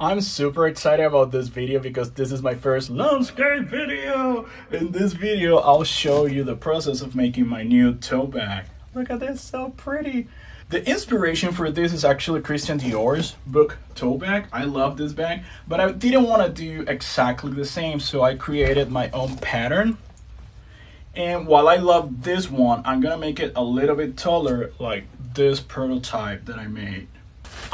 I'm super excited about this video because this is my first landscape video. In this video, I'll show you the process of making my new tote bag. Look at this, so pretty. The inspiration for this is actually Christian Dior's book tote bag. I love this bag, but I didn't want to do exactly the same, so I created my own pattern. And while I love this one, I'm gonna make it a little bit taller like this prototype that I made.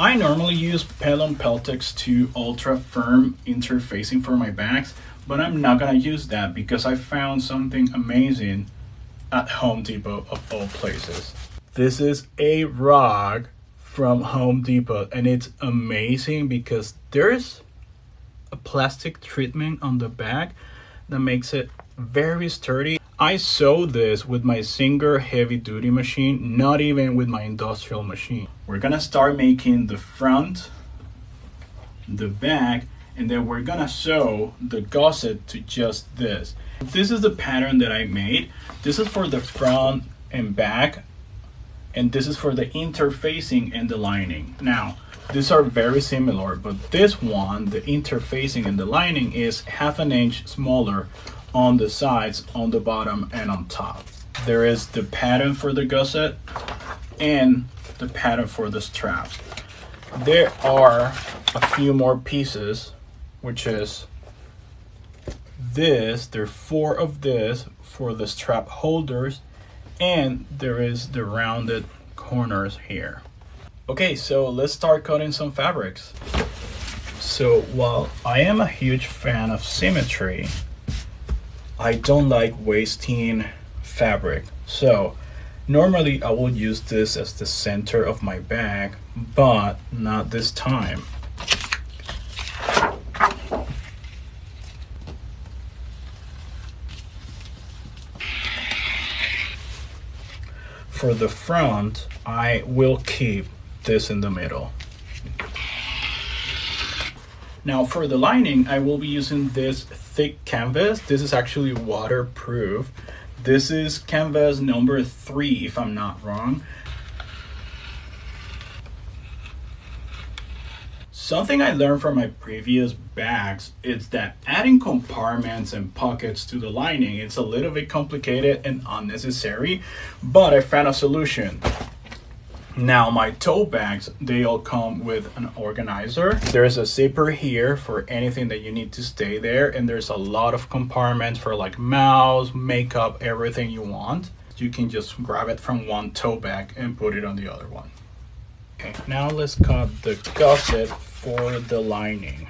I normally use Pelon Peltex 2 Ultra Firm interfacing for my bags, but I'm not gonna use that because I found something amazing at Home Depot of all places. This is a rug from Home Depot and it's amazing because there's a plastic treatment on the back that makes it very sturdy. I sewed this with my Singer heavy duty machine, not even with my industrial machine. We're gonna start making the front, the back, and then we're gonna sew the gusset to just this. This is the pattern that I made. This is for the front and back, and this is for the interfacing and the lining. Now, these are very similar, but this one, the interfacing and the lining, is 1/2 inch smaller on the sides, on the bottom, and on top. There is the pattern for the gusset and the pattern for the straps. There are a few more pieces, which is this. There are 4 of this for the strap holders, and there is the rounded corners here. Okay, so let's start cutting some fabrics. So while I am a huge fan of symmetry, I don't like wasting fabric. So normally I will use this as the center of my bag, but not this time. For the front, I will keep this in the middle. Now for the lining, I will be using this thick canvas. This is actually waterproof. This is canvas number 3, if I'm not wrong. Something I learned from my previous bags is that adding compartments and pockets to the lining, it's a little bit complicated and unnecessary, but I found a solution. Now my tote bags, they all come with an organizer. There's a zipper here for anything that you need to stay there, and there's a lot of compartments for like mouse, makeup, everything you want. You can just grab it from one tote bag and put it on the other one. Okay, now let's cut the gusset for the lining.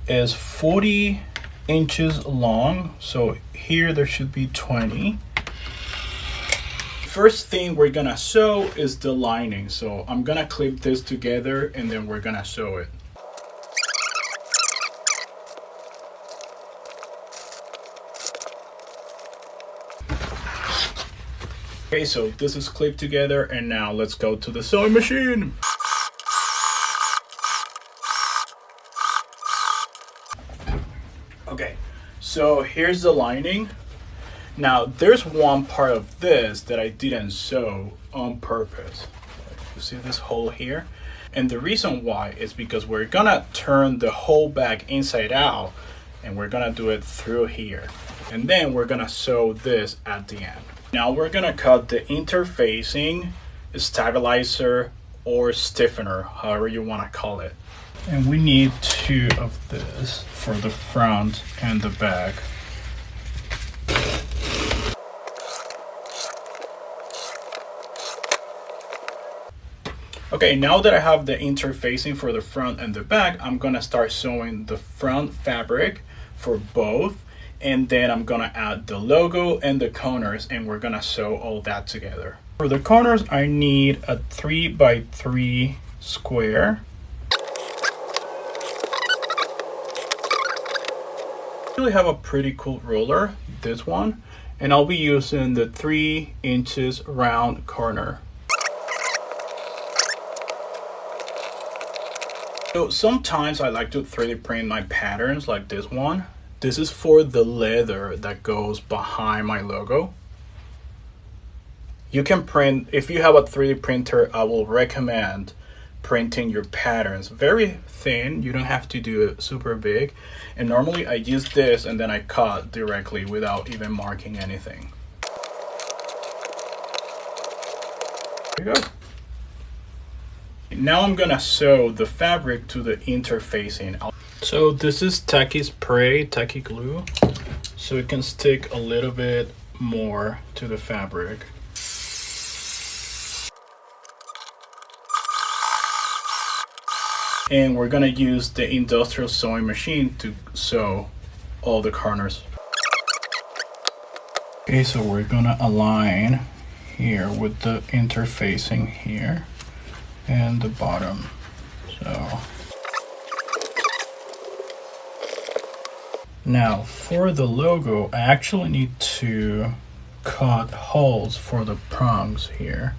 It's 40 inches long, so here there should be 20. First thing we're gonna sew is the lining. So I'm gonna clip this together and then we're gonna sew it. Okay, so this is clipped together and now let's go to the sewing machine. Okay, so here's the lining. Now there's one part of this that I didn't sew on purpose. You see this hole here? And the reason why is because we're gonna turn the whole bag inside out and we're gonna do it through here. And then we're gonna sew this at the end. Now we're gonna cut the interfacing, stabilizer, or stiffener, however you wanna call it. And we need 2 of this for the front and the back. Okay, now that I have the interfacing for the front and the back, I'm gonna start sewing the front fabric for both, and then I'm gonna add the logo and the corners, and we're gonna sew all that together. For the corners, I need a 3x3 square. I really have a pretty cool ruler, this one, and I'll be using the 3 inches round corner. So sometimes I like to 3D print my patterns like this one. This is for the leather that goes behind my logo. You can print, if you have a 3D printer, I will recommend printing your patterns. Very thin, you don't have to do it super big. And normally I use this and then I cut directly without even marking anything. There you go. Now I'm gonna sew the fabric to the interfacing. So this is tacky spray, tacky glue, so it can stick a little bit more to the fabric. And we're gonna use the industrial sewing machine to sew all the corners. Okay, so we're gonna align here with the interfacing here and the bottom. So now for the logo, I actually need to cut holes for the prongs here.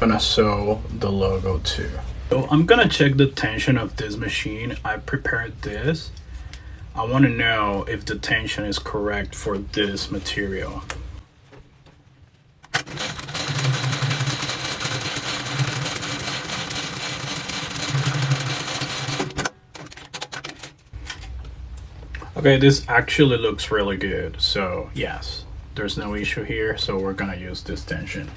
I'm gonna sew the logo too. So I'm gonna check the tension of this machine. I prepared this. I want to know if the tension is correct for this material. Okay, this actually looks really good. So yes, there's no issue here. So we're gonna use this tension.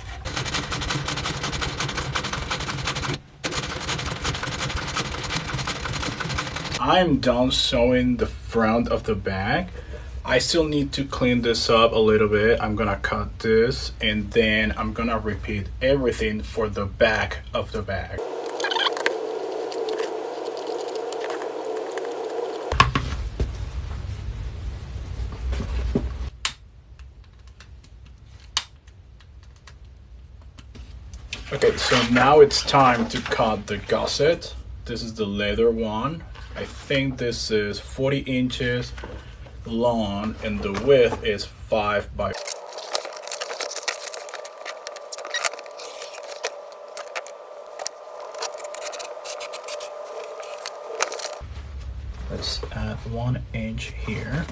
I'm done sewing the front of the bag. I still need to clean this up a little bit. I'm gonna cut this and then I'm gonna repeat everything for the back of the bag. Okay, so now it's time to cut the gusset. This is the leather one. I think this is 40 inches long and the width is 5 by. Let's add 1 inch here.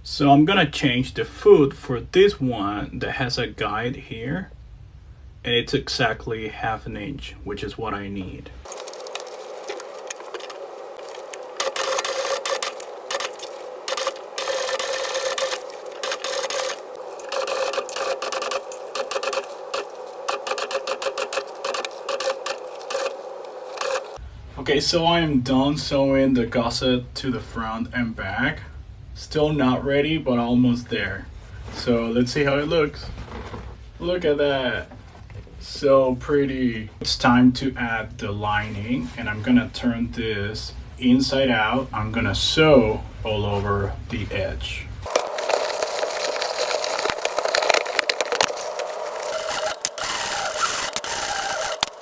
So I'm gonna change the foot for this one that has a guide here, and it's exactly 1/2 inch, which is what I need. Okay, so I am done sewing the gusset to the front and back. Still not ready, but almost there. So let's see how it looks. Look at that. So pretty. It's time to add the lining, and I'm gonna turn this inside out. I'm gonna sew all over the edge.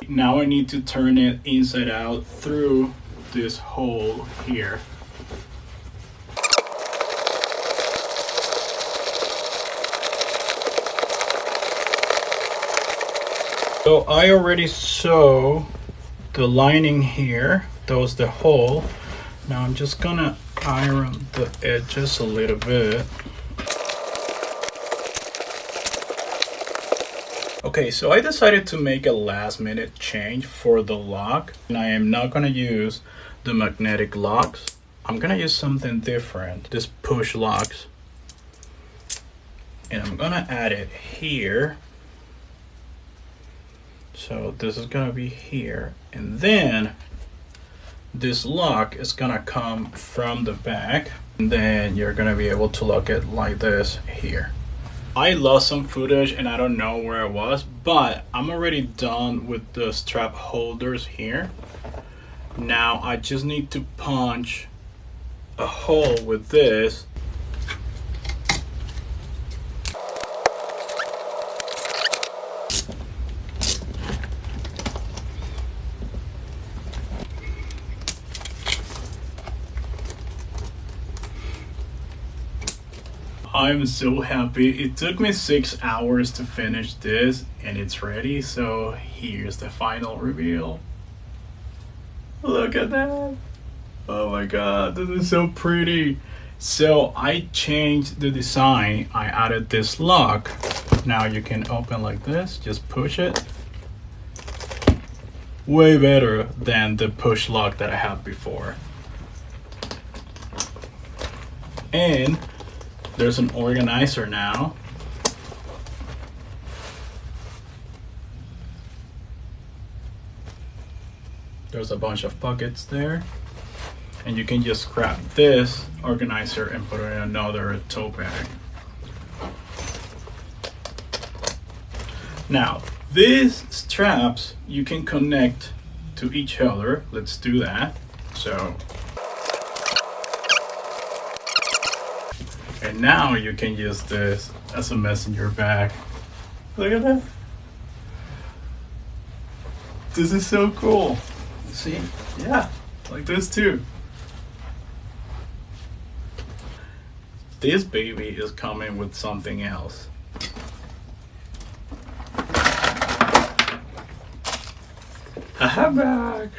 Now I need to turn it inside out through this hole here. So I already sew the lining here. That was the hole. Now I'm just gonna iron the edges a little bit. Okay, so I decided to make a last minute change for the lock. And I am not gonna use the magnetic locks. I'm gonna use something different. This push locks. And I'm gonna add it here. So this is gonna be here, and then this lock is gonna come from the back, and then you're gonna be able to lock it like this here. I lost some footage and I don't know where it was, but I'm already done with the strap holders here. Now I just need to punch a hole with this. I'm so happy. It took me 6 hours to finish this and it's ready. So here's the final reveal. Look at that. Oh my god, this is so pretty. So I changed the design. I added this lock. Now you can open like this, just push it. Way better than the push lock that I had before. And there's an organizer now. There's a bunch of pockets there. And you can just grab this organizer and put it in another tote bag. Now, these straps you can connect to each other. Let's do that. So, and now you can use this as a messenger bag. Look at that. This is so cool. See? Yeah, like this too. This baby is coming with something else. A bag.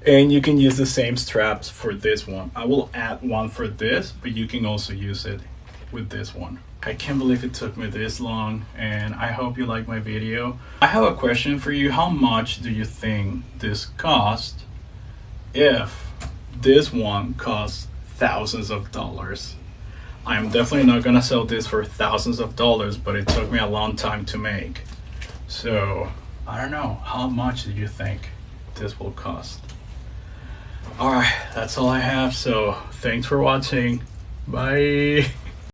And you can use the same straps for this one. I will add one for this, but you can also use it with this one. I can't believe it took me this long, and I hope you like my video. I have a question for you. How much do you think this cost if this one costs thousands of dollars? I'm definitely not gonna sell this for thousands of dollars, but it took me a long time to make. So I don't know, how much do you think this will cost? All right, that's all I have. So thanks for watching. Bye.